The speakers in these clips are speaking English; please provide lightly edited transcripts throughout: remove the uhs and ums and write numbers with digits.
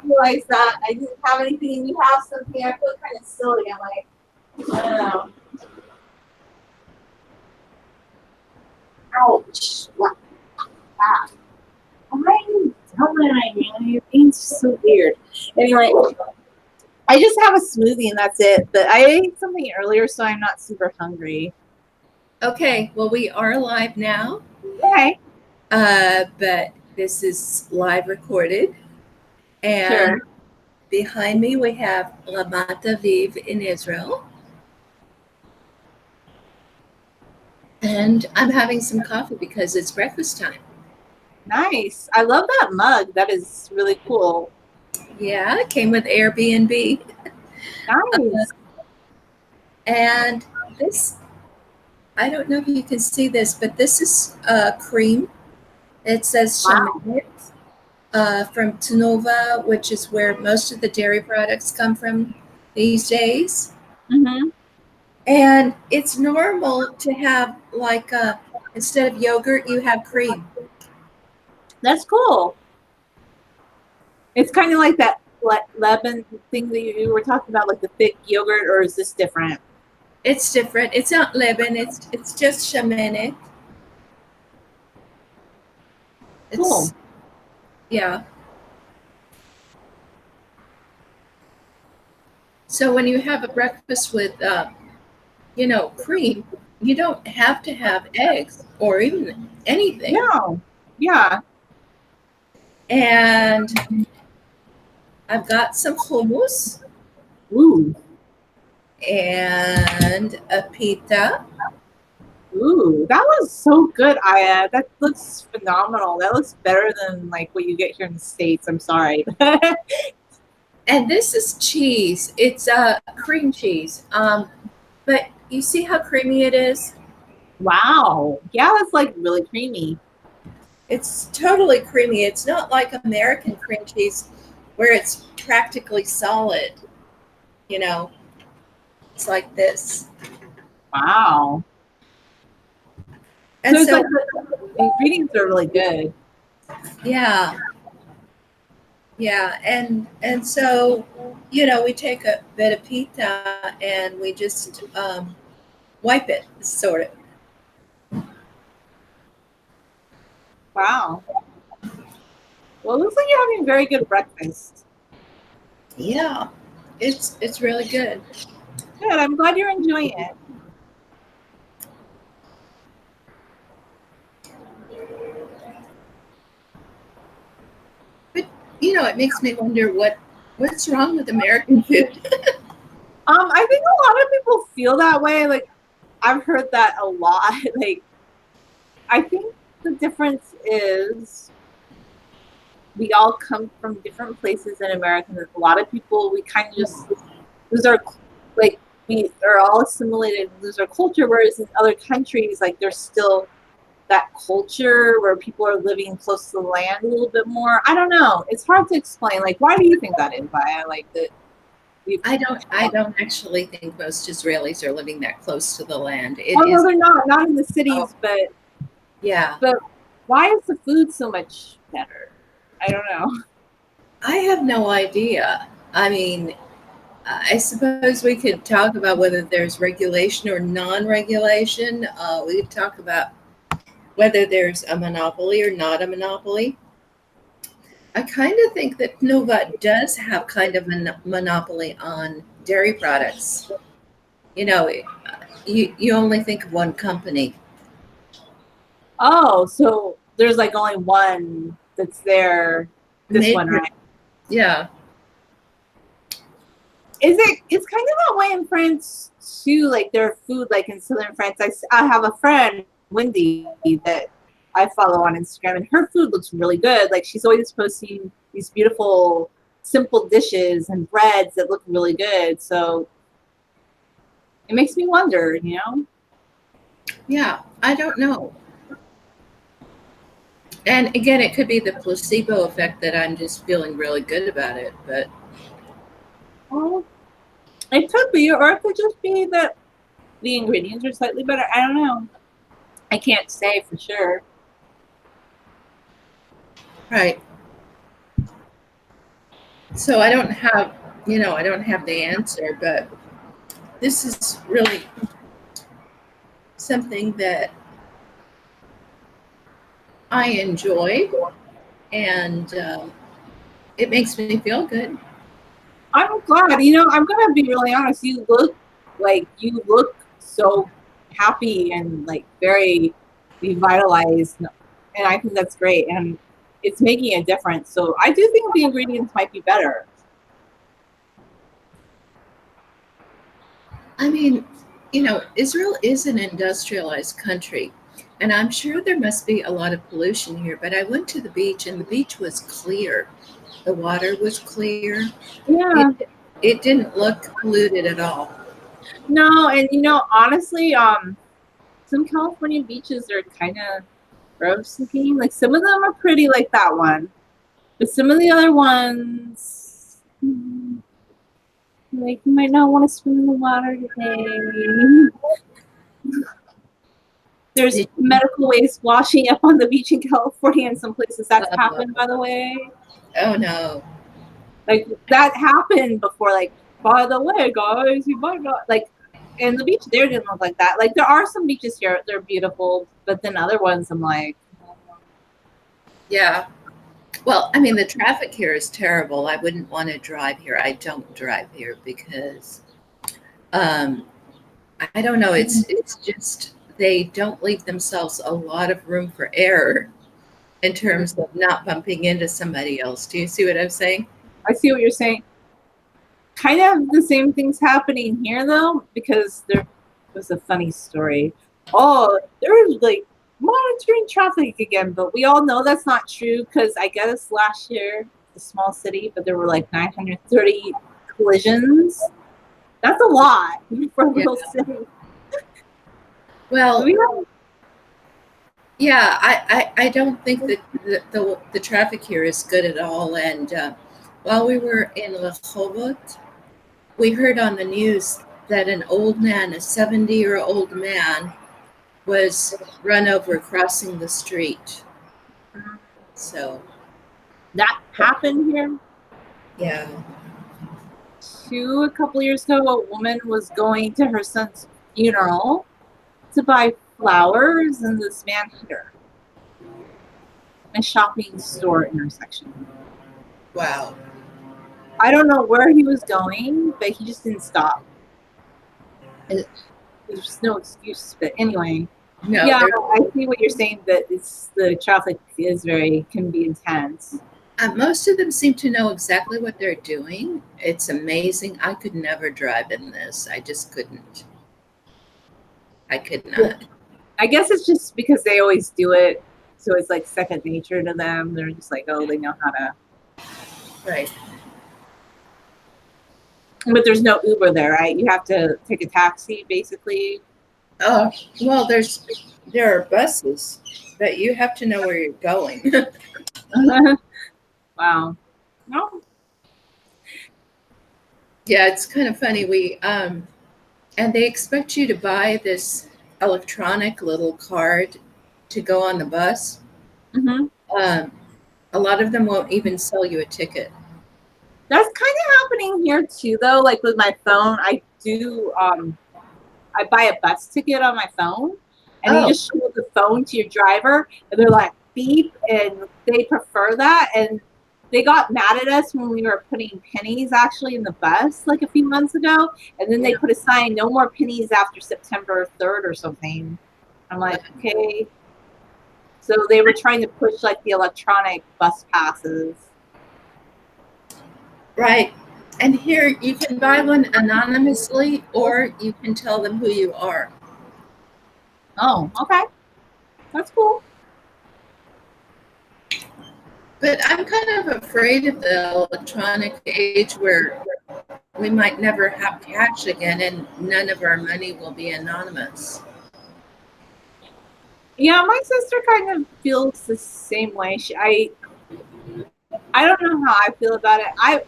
realized that I didn't have anything and you have something. I feel kind of silly. I'm like, I don't know. Ouch. What? Ah. Why are you doing? You're being so weird. Anyway, I just have a smoothie and that's it. But I ate something earlier, so I'm not super hungry. Okay, well, we are live now, Okay. but this is live recorded. And Sure. behind me, we have Ramat Aviv in Israel. And I'm having some coffee because it's breakfast time. Nice. I love that mug. That is really cool. Yeah, it came with Airbnb. Nice. And this, I don't know if you can see this, but this is cream. It says Wow. Shemet from Tenova, which is where most of the dairy products come from these days. Mm-hmm. And it's normal to have like instead of yogurt, you have cream. That's cool. It's kind of like that lemon thing that you were talking about, like the thick yogurt, or is this different? It's different. It's not Lebanon. It's just shamanic. Cool. It's yeah. So when you have a breakfast with cream, you don't have to have eggs or even anything. Yeah. Yeah. And I've got some hummus Ooh. and a pita. Ooh. That was so good, Aya. That looks phenomenal. That looks better than like what you get here in the States. I'm sorry. And this is cheese. It's cream cheese. But you see how creamy it is? Wow. Yeah, that's like really creamy. It's totally creamy. It's not like American cream cheese where it's practically solid. You know, it's like this. Wow. And So it's like so, the ingredients are really good. yeah, yeah, and so, we take a bit of pita and we just wipe it, sort of. Wow. Well, it looks like you're having a very good breakfast. Yeah, it's really good. Good. I'm glad you're enjoying it. But it makes me wonder what's wrong with American food. I think a lot of people feel that way. Like I've heard that a lot. Like I think the difference is we all come from different places in America. And a lot of people we kind of just lose our like we are all assimilated and lose our culture. Whereas in other countries, like there's still that culture where people are living close to the land a little bit more. I don't know. It's hard to explain. Like, why do you think that is? I like that. I don't actually think most Israelis are living that close to the land. Oh It no, is, they're not in the oh, cities, yeah. but why is the food so much better? I don't know. I have no idea. I mean, I suppose we could talk about whether there's regulation or non-regulation. We could talk about whether there's a monopoly or not a monopoly. I kind of think that Nova does have kind of a monopoly on dairy products. You know, you only think of one company. Oh, so there's like only one that's there. This one, Maybe, right? yeah. Is it? It's kind of that way in France too. Like their food, like in southern France. I have a friend, Wendy, that I follow on Instagram, and her food looks really good. Like she's always posting these beautiful, simple dishes and breads that look really good. So it makes me wonder, you know? Yeah, I don't know. And again, it could be the placebo effect that I'm just feeling really good about it. But Well, it could be, or it could just be that the ingredients are slightly better. I don't know. I can't say for sure. right, So I don't have, I don't have the answer, but this is really something that I enjoy, and it makes me feel good. I'm glad. I'm gonna be really honest. You look so happy and like very revitalized, and I think that's great. And it's making a difference. So I do think the ingredients might be better. I mean, Israel is an industrialized country, and I'm sure there must be a lot of pollution here, but I went to the beach and the beach was clear. The water was clear. It, Yeah. it didn't look polluted at all. No, and honestly, some California beaches are kind of gross looking. Like some of them are pretty, like that one, but some of the other ones, like you might not want to swim in the water today. There's Did you, medical waste washing up on the beach in California in some places. That's happened, by the way. oh no. Like that happened before. Like, by the way, guys, you might not like. And the beach there didn't look like that. Like there are some beaches here, they're beautiful, but then other ones, I'm like, Yeah. Well, I mean, the traffic here is terrible. I wouldn't want to drive here. I don't drive here because um, I don't know. It's just they don't leave themselves a lot of room for error in terms of not bumping into somebody else. Do you see what I'm saying? I see what you're saying. Kind of the same things happening here though, because there was a funny story. Oh, there was like monitoring traffic again, but we all know that's not true because I guess last year, a small city, but there were like 930 collisions. That's a lot for a Yeah. little city. Well, We have, yeah, I don't think that the traffic here is good at all. And while we were in Rehovot, we heard on the news that an old man, a 70-year-old man, was run over crossing the street. So, that happened here yeah. too a couple years ago. A woman was going to her son's funeral to buy flowers, and this man hit her in a shopping store intersection. Wow. I don't know where he was going, but he just didn't stop. There's just no excuse. But anyway, No, yeah, there. I see what you're saying. That it's the traffic is can be intense. Most of them seem to know exactly what they're doing. It's amazing. I could never drive in this. I just couldn't. I could Yeah. not. I guess it's just because they always do it, so it's like second nature to them. They're just like, oh, they know how to. Right. But there's no Uber there, right? You have to take a taxi, basically. Oh, well, there are buses, but you have to know where you're going. Wow. No. Yeah, it's kind of funny. And they expect you to buy this electronic little card to go on the bus. Mm-hmm. Um, a lot of them won't even sell you a ticket. That's kind of happening here too, though. Like with my phone, I do. I buy a bus ticket on my phone, and you Oh, just show the phone to your driver, and they're like beep, and they prefer that. And they got mad at us when we were putting pennies actually in the bus like a few months ago, and then they yeah. put a sign, no more pennies after September 3rd or something. I'm like, okay. So they were trying to push like the electronic bus passes. Right. And here you can buy one anonymously or you can tell them who you are. Oh, okay, that's cool. But I'm kind of afraid of the electronic age where we might never have cash again and none of our money will be anonymous. Yeah, my sister kind of feels the same way. I don't know how I feel about it. I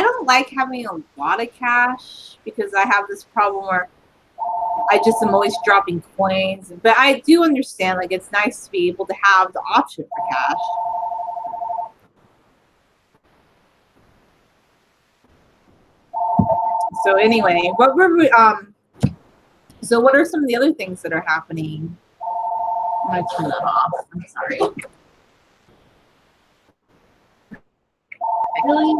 don't like having a lot of cash because I have this problem where I just am always dropping coins. But I do understand, like, it's nice to be able to have the option for cash. So anyway, what were we, so what are some of the other things that are happening? I'm gonna turn that off. I'm sorry. Really?